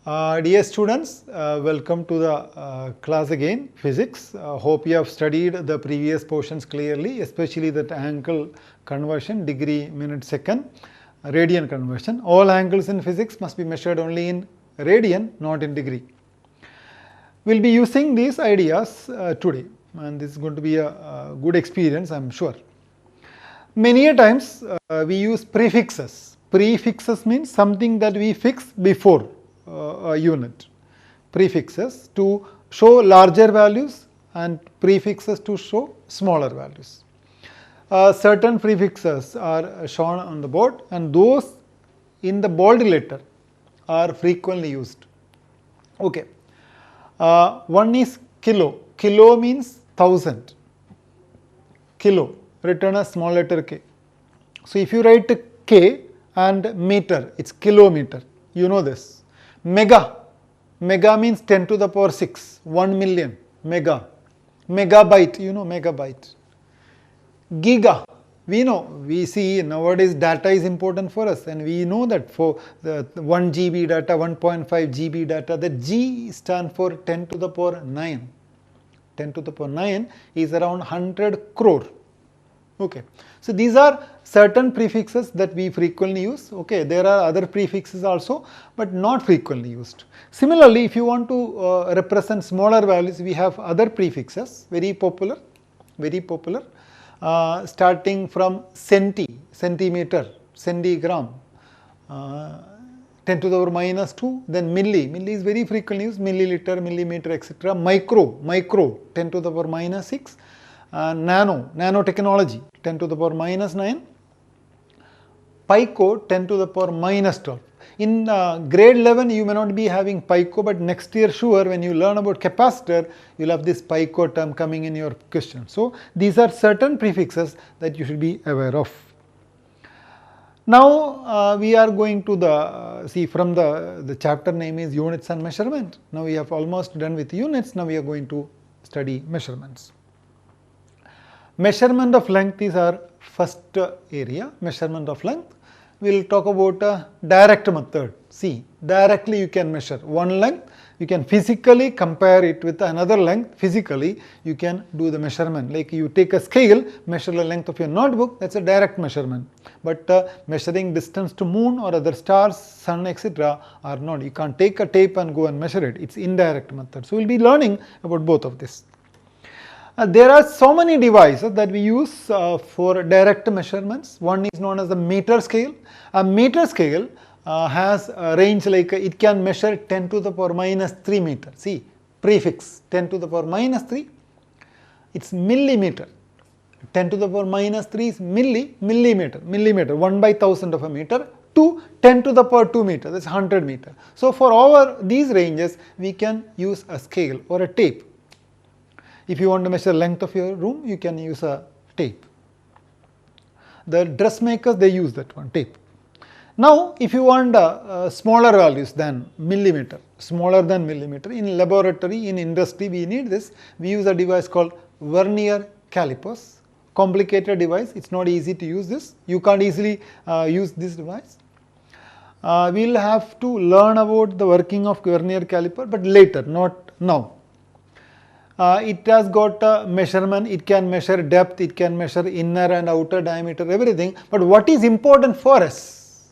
Dear students, welcome to the class again, physics. Hope you have studied the previous portions clearly, especially that angle conversion, degree, minute, second, radian conversion. All angles in physics must be measured only in radian, not in degree. We'll be using these ideas today, and this is going to be a good experience, I'm sure. Many a times we use prefixes. Prefixes means something that we fix before a unit. Prefixes to show larger values and prefixes to show smaller values. Certain prefixes are shown on the board, and those in the bold letter are frequently used. Okay. One is kilo. Kilo means 1000. Kilo, written as small letter k. So if you write k and meter, it's kilometer. You know this. Mega. Mega means 10 to the power 6. 1 million. Mega. Megabyte. You know megabyte. Giga. We know. We see nowadays data is important for us, and we know that for the 1 GB data, 1.5 GB data, the G stand for 10 to the power 9. 10 to the power 9 is around 100 crore. Okay. So these are certain prefixes that we frequently use. Okay. There are other prefixes also, but not frequently used. Similarly, if you want to represent smaller values, we have other prefixes, very popular, starting from centimeter, centigram, 10 to the power minus 2, then milli is very frequently used, milliliter, millimeter, etc. Micro, 10 to the power minus 6, nanotechnology, 10 to the power minus 9, pico, 10 to the power minus 12. In grade 11, you may not be having pico, but next year, sure, when you learn about capacitor, you'll have this pico term coming in your question. So these are certain prefixes that you should be aware of. Now we are going to the, see from the chapter name is units and measurement. Now we have almost done with units, now we are going to study measurements. Measurement of length is our first area, measurement of length. We will talk about a direct method. See, directly you can measure one length, you can physically compare it with another length, physically you can do the measurement. Like you take a scale, measure the length of your notebook, that's a direct measurement. But measuring distance to moon or other stars, sun, etc. are not. You can't take a tape and go and measure it. It's indirect method. So we'll be learning about both of this. There are so many devices that we use for direct measurements. One is known as the meter scale. A meter scale has a range like it can measure 10 to the power minus 3 meter. See, prefix 10 to the power minus 3, it's millimeter. 10 to the power minus 3 is millimeter, 1 by 1000 of a meter, to 10 to the power 2 meter, that's 100 meter. So for these ranges, we can use a scale or a tape. If you want to measure length of your room, you can use a tape. The dressmakers, they use that one, tape. Now, if you want smaller values than millimeter, in laboratory, in industry, we need this. We use a device called vernier calipers. Complicated device, it's not easy to use this. You can't easily use this device. We'll have to learn about the working of vernier caliper, but later, not now. It has got a measurement, it can measure depth, it can measure inner and outer diameter, everything. But what is important for us?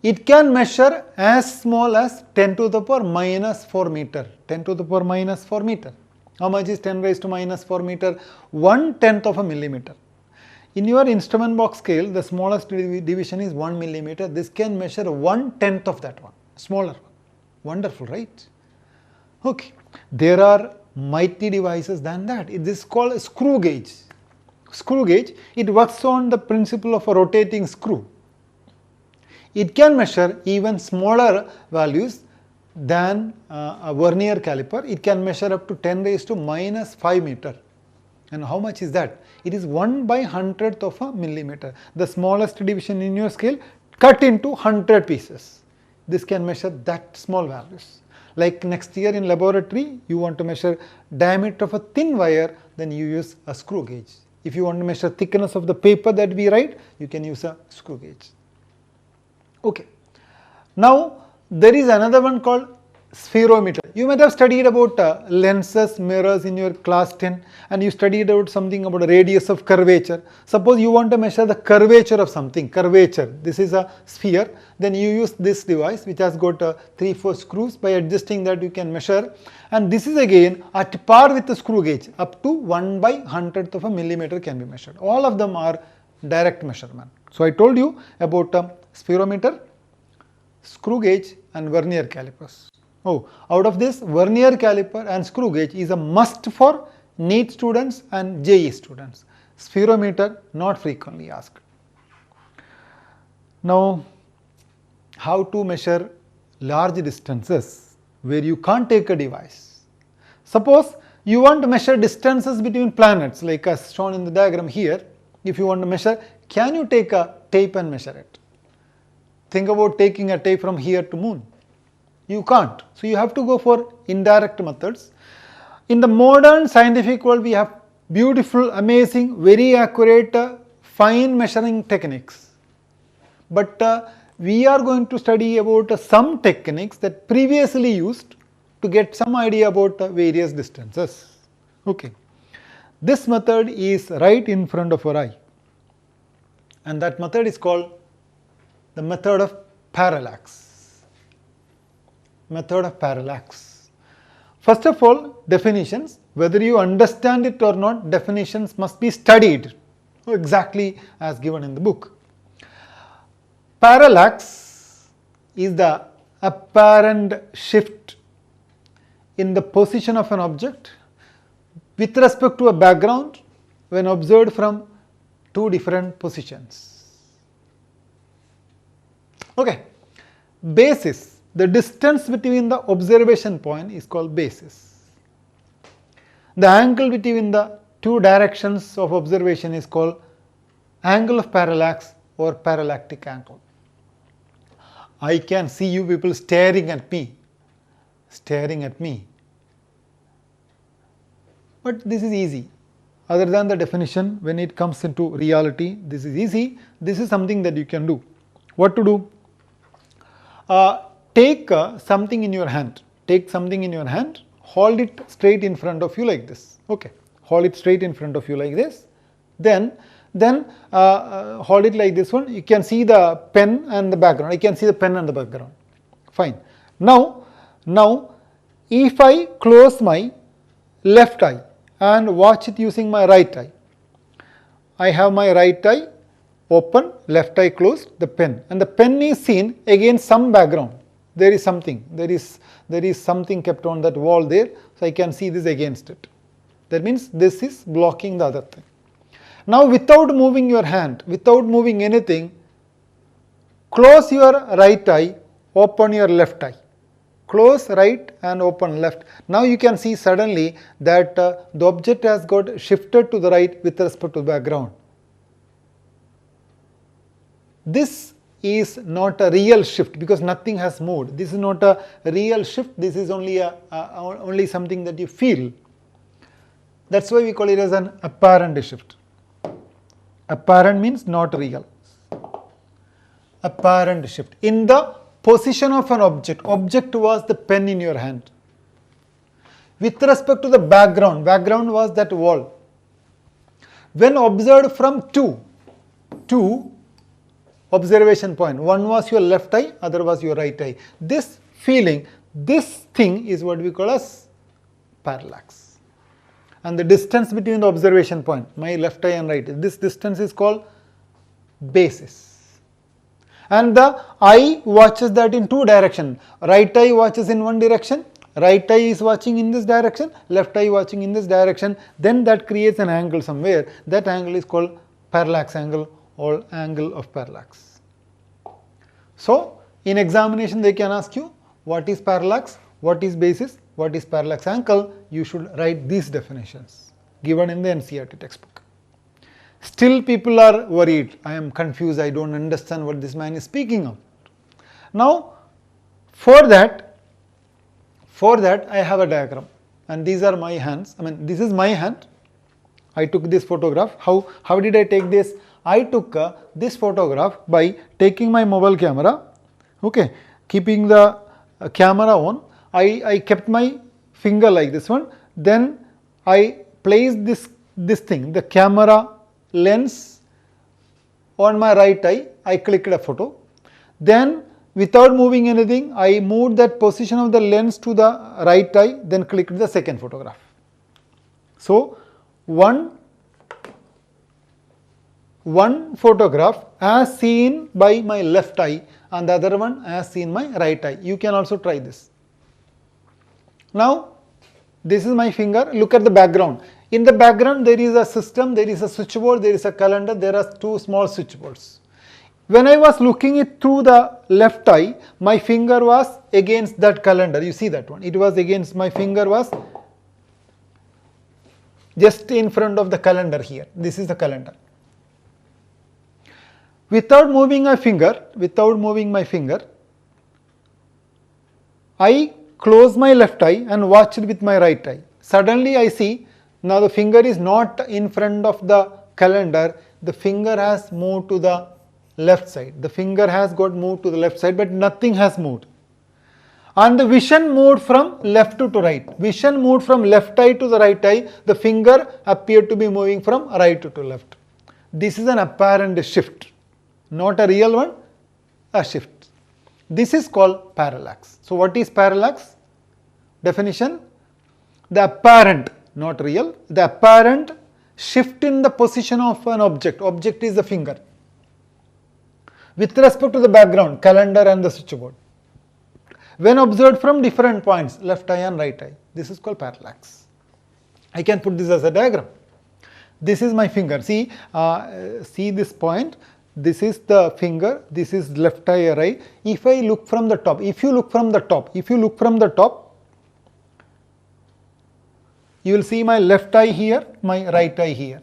It can measure as small as 10 to the power minus 4 meter. 10 to the power minus 4 meter. How much is 10 raised to minus 4 meter? 1/10 of a millimeter. In your instrument box scale, the smallest division is 1 millimeter. This can measure 1/10 of that one, smaller one. Wonderful, right? Okay. There are mighty devices than that. This is called a screw gauge. Screw gauge, it works on the principle of a rotating screw. It can measure even smaller values than a vernier caliper. It can measure up to 10 raised to minus 5 meter. And how much is that? It is 1 by 100th of a millimeter. The smallest division in your scale cut into 100 pieces. This can measure that small values. Like next year in laboratory, you want to measure diameter of a thin wire, then you use a screw gauge. If you want to measure thickness of the paper that we write, you can use a screw gauge. Okay. Now there is another one called spherometer. You might have studied about lenses, mirrors in your class 10, and you studied about something about a radius of curvature. Suppose you want to measure the curvature of something, curvature, this is a sphere, then you use this device which has got 3-4 screws. By adjusting that you can measure, and this is again at par with the screw gauge, up to 1/100th of a millimeter can be measured. All of them are direct measurement. So I told you about spherometer, screw gauge and vernier calipers. Oh, out of this, vernier caliper and screw gauge is a must for NEET students and JEE students. Spherometer not frequently asked. Now, how to measure large distances where you can't take a device. Suppose you want to measure distances between planets, like as shown in the diagram here. If you want to measure, can you take a tape and measure it? Think about taking a tape from here to moon. You can't. So you have to go for indirect methods. In the modern scientific world, we have beautiful, amazing, very accurate, fine measuring techniques. But we are going to study about some techniques that previously used to get some idea about various distances. Okay. This method is right in front of our eye, and that method is called the method of parallax. Method of parallax. First of all, definitions. Whether you understand it or not, definitions must be studied exactly as given in the book. Parallax is the apparent shift in the position of an object with respect to a background when observed from two different positions. Okay. Basis. The distance between the observation point is called basis. The angle between the two directions of observation is called angle of parallax or parallactic angle. I can see you people staring at me. But this is easy. Other than the definition, when it comes into reality, this is easy. This is something that you can do. What to do? Take something in your hand. Take something in your hand. Hold it straight in front of you like this. Okay. Hold it straight in front of you like this. Then hold it like this one. You can see the pen and the background. I can see the pen and the background. Fine. Now, if I close my left eye and watch it using my right eye, I have my right eye open, left eye closed, the pen, and the pen is seen against some background. There is something kept on that wall there, so I can see this against it. That means this is blocking the other thing. Now, without moving your hand, without moving anything, close your right eye, open your left eye. Close right and open left. Now you can see suddenly that the object has got shifted to the right with respect to the background. This is not a real shift because nothing has moved. This is not a real shift. This is only something that you feel. That's why we call it as an apparent shift. Apparent means not real. Apparent shift. In the position of an object, object was the pen in your hand. With respect to the background, background was that wall. When observed from two observation point, one was your left eye, other was your right eye. This feeling, this thing is what we call as parallax. And the distance between the observation point, my left eye and right, this distance is called basis. And the eye watches that in two directions. Right eye watches in one direction, right eye is watching in this direction, left eye watching in this direction. Then that creates an angle somewhere. That angle is called parallax angle or angle of parallax. So, in examination they can ask you what is parallax, what is basis, what is parallax angle. You should write these definitions given in the NCERT textbook. Still people are worried. I am confused. I don't understand what this man is speaking of. Now, for that I have a diagram, and these are my hands. I mean, this is my hand. I took this photograph. How did I take this? I took this photograph by taking my mobile camera. Okay, keeping the camera on, I kept my finger like this one, then I placed this thing, the camera lens on my right eye, I clicked a photo. Then without moving anything, I moved that position of the lens to the right eye, then clicked the second photograph. So one photograph as seen by my left eye and the other one as seen my right eye. You can also try this. Now this is my finger, look at the background. In the background there is a system, there is a switchboard, there is a calendar, there are two small switchboards. When I was looking it through the left eye, my finger was against that calendar. You see that one, it was against, my finger was just in front of the calendar here. This is the calendar. Without moving my finger, I close my left eye and watch it with my right eye. Suddenly I see now the finger is not in front of the calendar, the finger has moved to the left side. The finger has got moved to the left side, but nothing has moved. And the vision moved from left to right. Vision moved from left eye to the right eye. The finger appeared to be moving from right to left. This is an apparent shift, not a real one, a shift. This is called parallax. So what is parallax? Definition: the apparent, not real, the apparent shift in the position of an object. Object is the finger with respect to the background, calendar and the switchboard, when observed from different points, left eye and right eye. This is called parallax. I can put this as a diagram. This is my finger. See this point. This is the finger. This is left eye or eye. If I look from the top, if you look from the top, you will see my left eye here, my right eye here.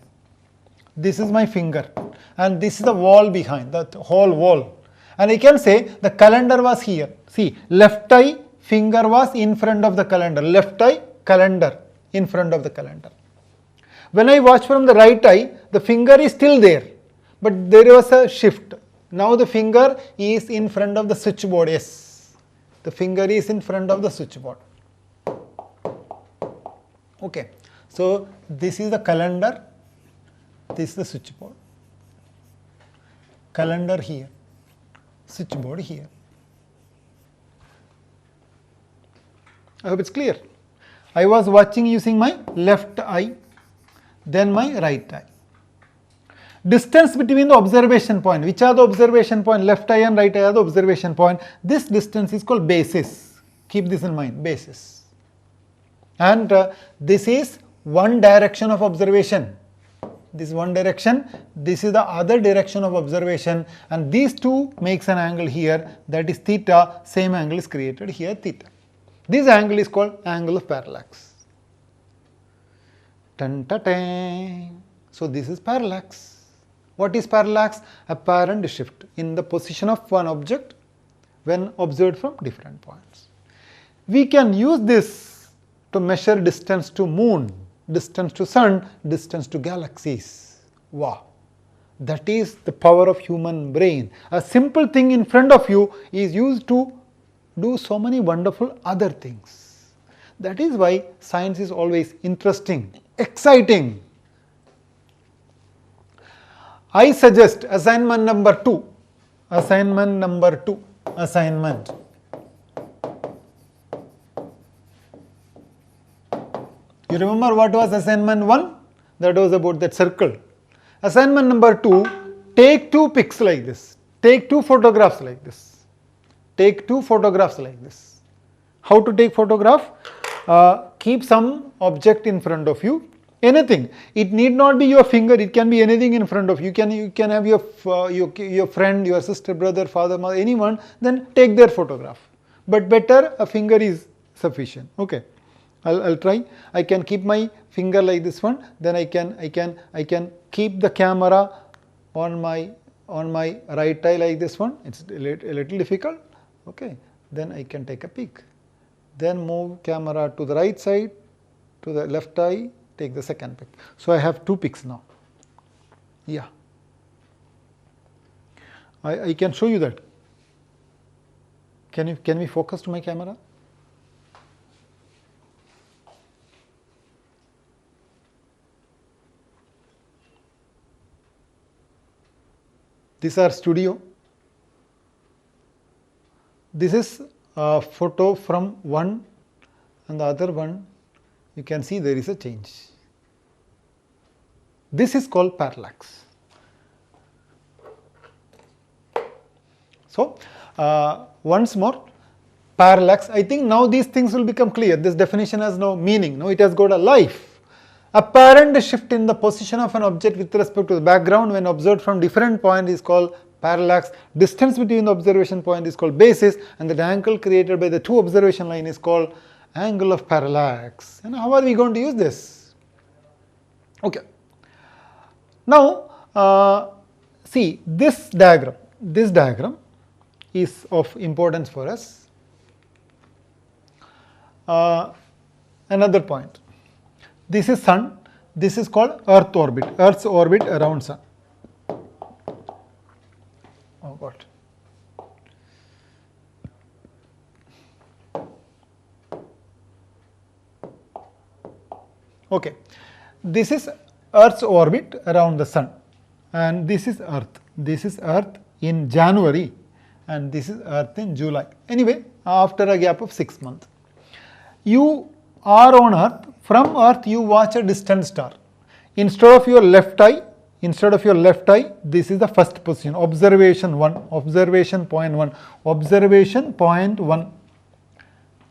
This is my finger, and this is the wall behind, the whole wall. And I can say the calendar was here. See, left eye, finger was in front of the calendar. Left eye, calendar in front of the calendar. When I watch from the right eye, the finger is still there, but there was a shift. Now the finger is in front of the switchboard. Yes, the finger is in front of the switchboard. Okay, so this is the calendar, this is the switchboard. Calendar here, switchboard here. I hope it's clear. I was watching using my left eye, then my right eye. Distance between the observation point. Which are the observation point? Left eye and right eye are the observation point. This distance is called basis. Keep this in mind, basis. And this is one direction of observation. This is one direction, this is the other direction of observation, and these two makes an angle here, that is theta. Same angle is created here, theta. This angle is called angle of parallax. Tan ta tan. So this is parallax. What is parallax? Apparent shift in the position of one object when observed from different points. We can use this to measure distance to moon, distance to sun, distance to galaxies. Wow, that is the power of human brain. A simple thing in front of you is used to do so many wonderful other things. That is why science is always interesting, exciting. I suggest assignment number 2. Assignment. You remember what was assignment 1? That was about that circle. Assignment number 2, take 2 pics like this. Take 2 photographs like this. Take 2 photographs like this. How to take photograph? Keep some object in front of you. Anything. It need not be your finger. It can be anything in front of you. You can have your friend, your sister, brother, father, mother, anyone. Then take their photograph. But better a finger is sufficient. Okay. I'll try. I can keep my finger like this one. Then I can keep the camera on my right eye like this one. It's a little difficult. Okay. Then I can take a peek. Then move camera to the right side, to the left eye. Take the second pic. So I have 2 pics now. Yeah. I can show you that. Can we focus to my camera? This is our studio. This is a photo from one and the other one. You can see there is a change. This is called parallax. So, once more, parallax. I think now these things will become clear. This definition has no meaning. Now it has got a life. Apparent shift in the position of an object with respect to the background when observed from different point is called parallax. Distance between the observation point is called basis, and the angle created by the two observation line is called angle of parallax. And how are we going to use this? Okay. Now, see this diagram. This diagram is of importance for us. Another point. This is sun. This is called Earth orbit. Earth's orbit around sun. Oh God. Okay. This is Earth's orbit around the sun, and this is Earth. This is Earth in January, and this is Earth in July. Anyway, after a gap of 6 months. You are on Earth. From Earth you watch a distant star. Instead of your left eye, this is the first position. Observation 1, observation point 1, observation point 1.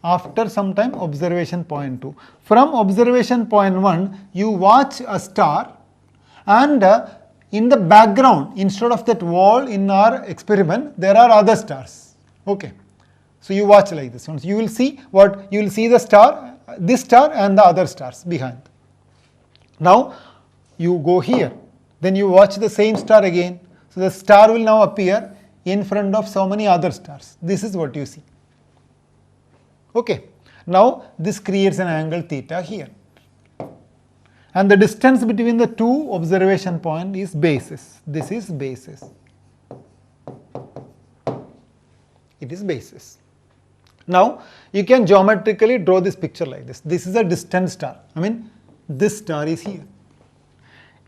After some time, observation point 2. From observation point 1, you watch a star, and in the background, instead of that wall in our experiment, there are other stars. Okay. So you watch like this. Once you will see what? You will see the star, this star and the other stars behind. Now you go here, then you watch the same star again. So the star will now appear in front of so many other stars. This is what you see. Okay. Now this creates an angle theta here. And the distance between the two observation point is basis. This is basis. It is basis. Now you can geometrically draw this picture like this. This is a distant star. I mean, this star is here.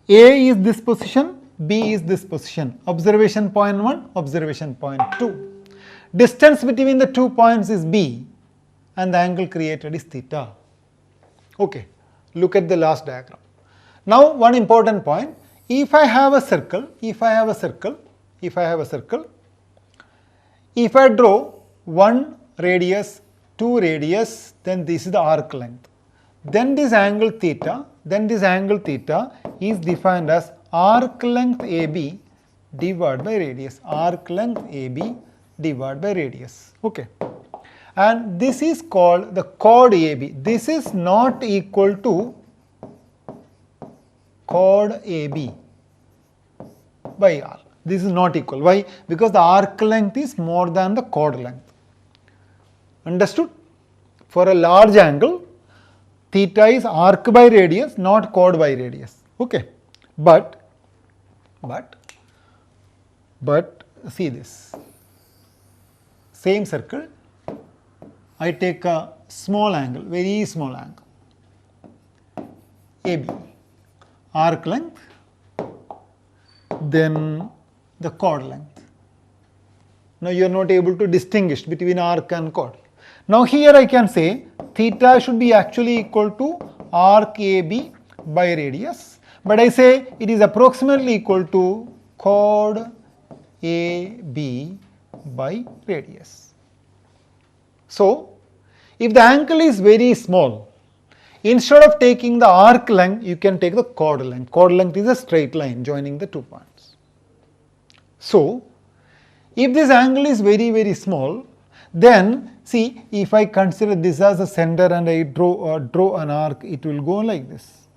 A is this position, B is this position. Observation point 1, observation point 2. Distance between the 2 points is B, and the angle created is theta. Okay, look at the last diagram. Now one important point, if I have a circle, if I draw 1 radius, 2 radius, then this is the arc length. Then this angle theta is defined as arc length AB divided by radius. Arc length AB divided by radius. Okay. And this is called the chord AB. This is not equal to chord AB by R. This is not equal. Why? Because the arc length is more than the chord length. Understood? For a large angle, theta is arc by radius, not chord by radius. Okay. But see this. Same circle. I take a small angle, very small angle. AB. Arc length, then the chord length. Now you are not able to distinguish between arc and chord. Now here I can say theta should be actually equal to arc AB by radius, but I say it is approximately equal to chord AB by radius. So if the angle is very small, instead of taking the arc length, you can take the chord length. Chord length is a straight line joining the 2 points. So if this angle is very, very small, then see, if I consider this as a center and I draw an arc, it will go like this.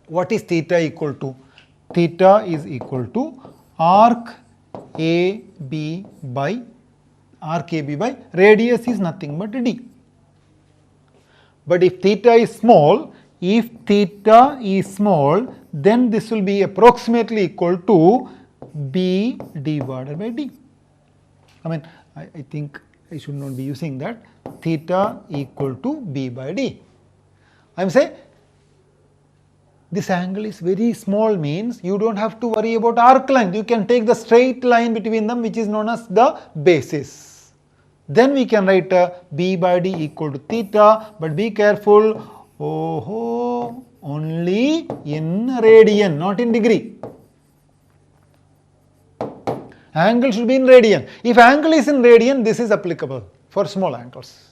What is theta equal to? Theta is equal to arc AB by radius is nothing but d. But if theta is small, then this will be approximately equal to b divided by d. I mean, I think I should not be using that, theta equal to b by d. I am saying this angle is very small, means you do not have to worry about arc length. You can take the straight line between them, which is known as the basis. Then we can write b by d equal to theta, but be careful, only in radian, not in degree. Angle should be in radian. If angle is in radian, this is applicable for small angles.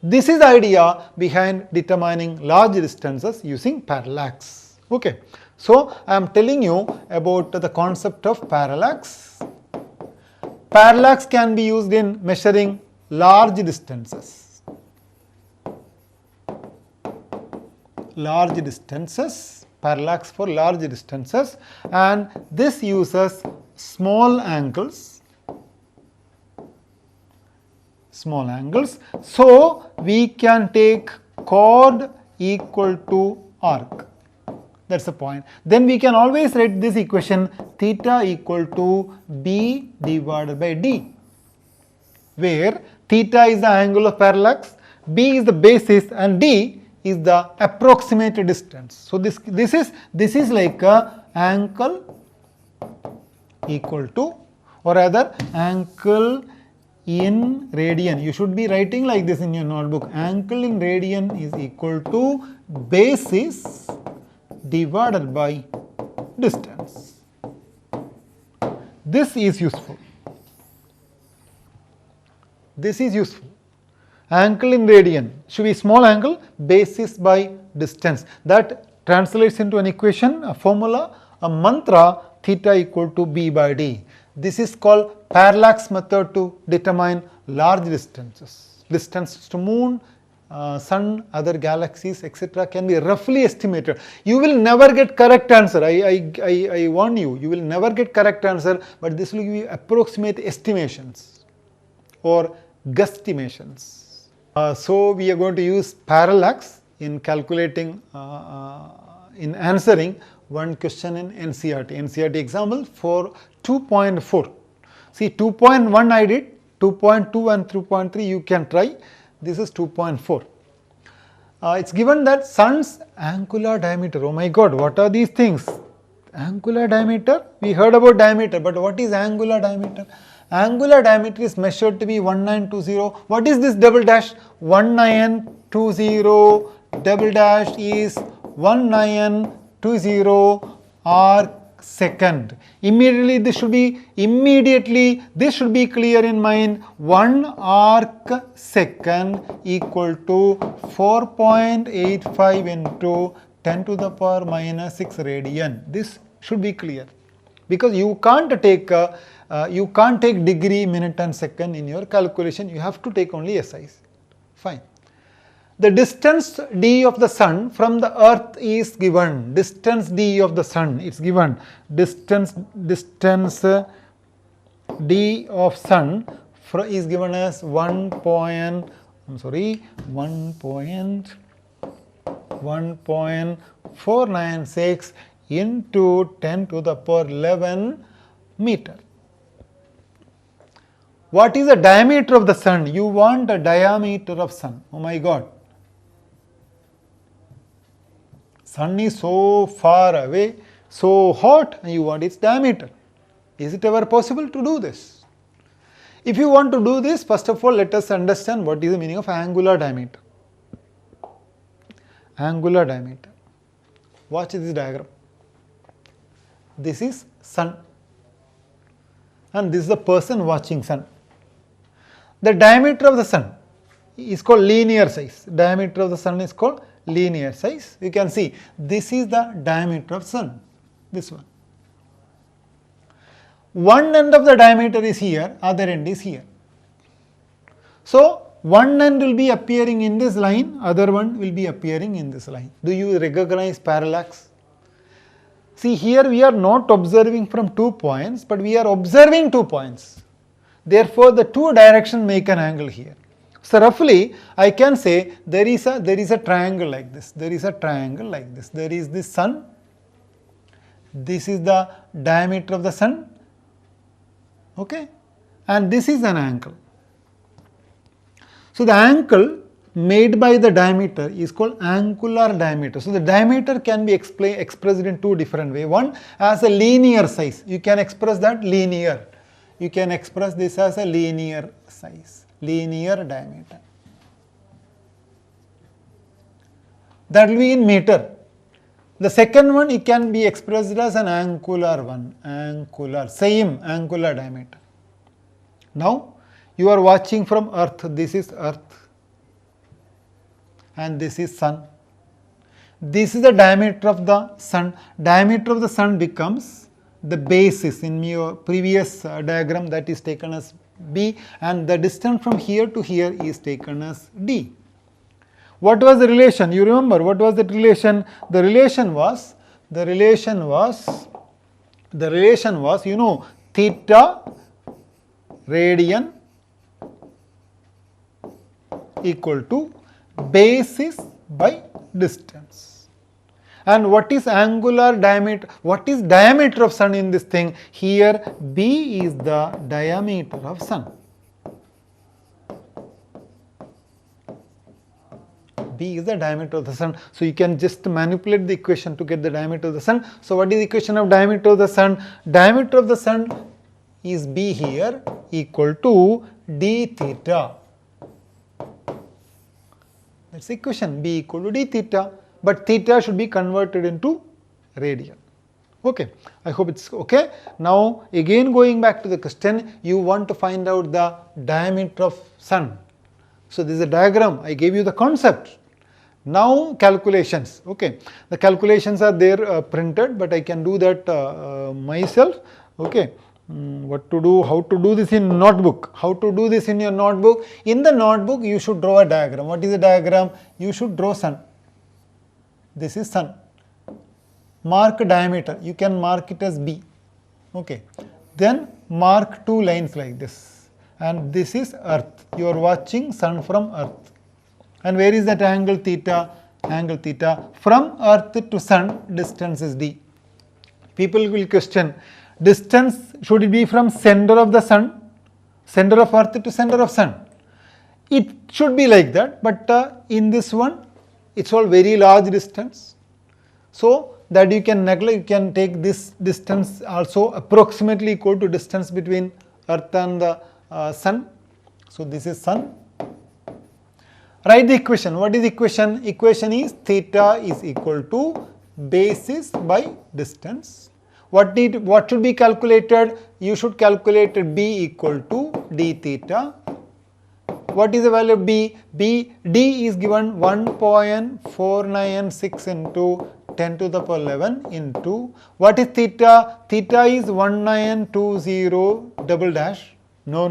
This is the idea behind determining large distances using parallax. Okay, so I am telling you about the concept of parallax. Parallax can be used in measuring large distances. Parallax for large distances, and this uses small angles. So we can take chord equal to arc. That's the point. Then we can always write this equation, theta equal to b divided by d, where theta is the angle of parallax, b is the basis, and d is the approximate distance. So this is like a angle equal to, or rather angle in radian. You should be writing like this in your notebook. Angle in radian is equal to basis divided by distance. This is useful. Angle in radian should be small angle, basis by distance. That translates into an equation, a formula, a mantra, theta equal to b by d. This is called parallax method to determine large distances. Distances to moon, sun, other galaxies, etc. can be roughly estimated. You will never get correct answer. I warn you, you will never get correct answer, but this will give you approximate estimations or guesstimations. So we are going to use parallax in calculating, in answering one question in NCERT. NCERT example for 2.4. See, 2.1 I did, 2.2 and 3.3 you can try. This is 2.4. It's given that sun's angular diameter. Oh my God, what are these things? Angular diameter? We heard about diameter, but what is angular diameter? Angular diameter is measured to be 1920. What is this double dash? 1920 double dash is 1920 arc second. Immediately this should be clear in mind. 1 arc second equal to 4.85 into 10 to the power minus 6 radian. This should be clear, because you can't take degree, minute and second in your calculation. You have to take only SIs. Fine. The distance d of the sun from the earth is given. Distance d of the sun is given. Distance d of sun is given as 1.496 into 10 to the power 11 meter. What is the diameter of the sun? You want the diameter of sun. Oh my God. Sun is so far away, so hot, and you want its diameter. Is it ever possible to do this? If you want to do this, first of all, let us understand what is the meaning of angular diameter. Angular diameter. Watch this diagram. This is sun, and this is the person watching sun. The diameter of the sun is called linear size. Diameter of the sun is called linear size. You can see this is the diameter of sun, this one. One end of the diameter is here, other end is here. So one end will be appearing in this line, other one will be appearing in this line. Do you recognize parallax? See, here we are not observing from 2 points, but we are observing 2 points. Therefore, the two directions make an angle here. So roughly, I can say there is a triangle like this. There is a triangle like this. There is the sun. This is the diameter of the sun. Okay, and this is an angle. So the angle made by the diameter is called angular diameter. So the diameter can be expressed in two different ways. One as a linear size. You can express that linear. You can express this as a linear size, linear diameter. That will be in meter. The second one, it can be expressed as an angular one, same angular diameter. Now you are watching from earth. This is earth and this is sun. This is the diameter of the sun. Diameter of the sun becomes the basis in your previous diagram, that is taken as B, and the distance from here to here is taken as D. What was the relation? You remember what was the relation? The relation was you know, theta radian equal to basis by distance. And what is angular diameter? What is diameter of sun in this thing? Here B is the diameter of sun. B is the diameter of the sun. So you can just manipulate the equation to get the diameter of the sun. So what is the equation of diameter of the sun? Diameter of the sun is B here equal to d theta. That's the equation, B equal to d theta, but theta should be converted into radian. Okay, I hope it's okay. Now again going back to the question, you want to find out the diameter of sun. So this is a diagram, I gave you the concept. Now calculations, okay. The calculations are there printed, but I can do that myself, okay. What to do, how to do this in notebook, how to do this in your notebook. In the notebook you should draw a diagram. What is the diagram? You should draw sun. This is sun. Mark diameter, you can mark it as B, okay. Then mark two lines like this, and this is earth. You are watching sun from earth. And where is that angle theta? Angle theta. From earth to sun, distance is D. People will question, distance, should it be from center of the sun, center of earth to center of sun? It should be like that, but in this one, it's all very large distance. So that you can neglect, you can take this distance also approximately equal to distance between earth and the sun. So this is sun. Write the equation. What is the equation? Equation is theta is equal to basis by distance. What should be calculated? You should calculate B equal to d theta. What is the value of B? D is given 1.496 into 10 to the power 11 into, what is theta? Theta is 1920 double dash. No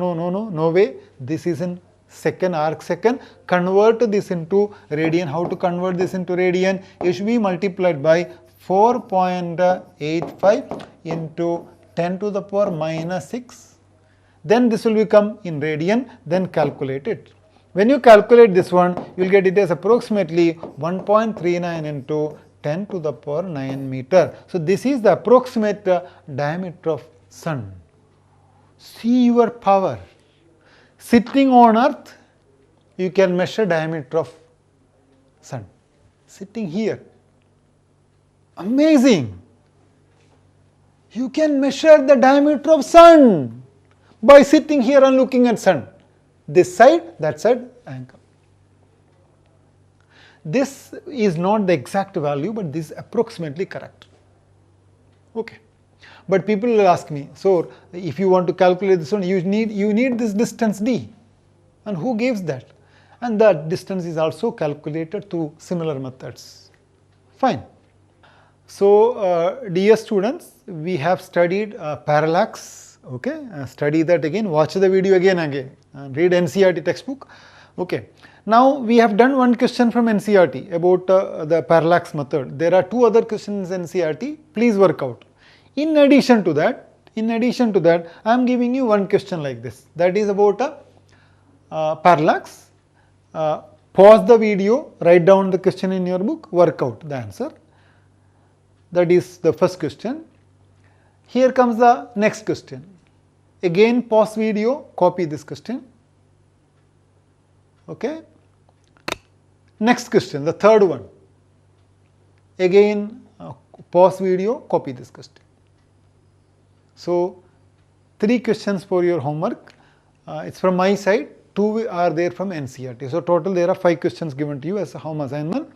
way. This is in second, arc second. Convert this into radian. How to convert this into radian? It should be multiplied by 4.85 into 10 to the power minus 6. Then this will become in radian, then calculate it. When you calculate this one, you will get it as approximately 1.39 into 10 to the power 9 meter. So this is the approximate diameter of sun. See your power. Sitting on earth, you can measure diameter of sun. Sitting here. Amazing. You can measure the diameter of sun by sitting here and looking at sun. This side, that side, angle. This is not the exact value, but this is approximately correct. Okay. But people will ask me, so if you want to calculate this one, you need this distance d. And who gives that? And that distance is also calculated through similar methods. Fine. So, dear students, we have studied parallax. Okay, study that again, watch the video again and read NCERT textbook. Okay. Now we have done one question from NCERT about the parallax method. There are two other questions in NCERT. Please work out. In addition to that, I am giving you one question like this. That is about parallax. Pause the video, write down the question in your book, work out the answer. That is the first question. Here comes the next question. Again pause video, copy this question. Okay. Next question, the third one. Again pause video, copy this question. So 3 questions for your homework. It's from my side. 2 are there from NCERT. So total there are 5 questions given to you as a home assignment.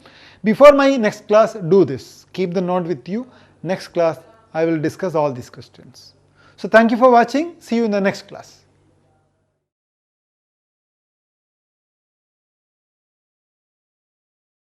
Before my next class, do this. Keep the note with you. Next class, I will discuss all these questions. So thank you for watching. See you in the next class.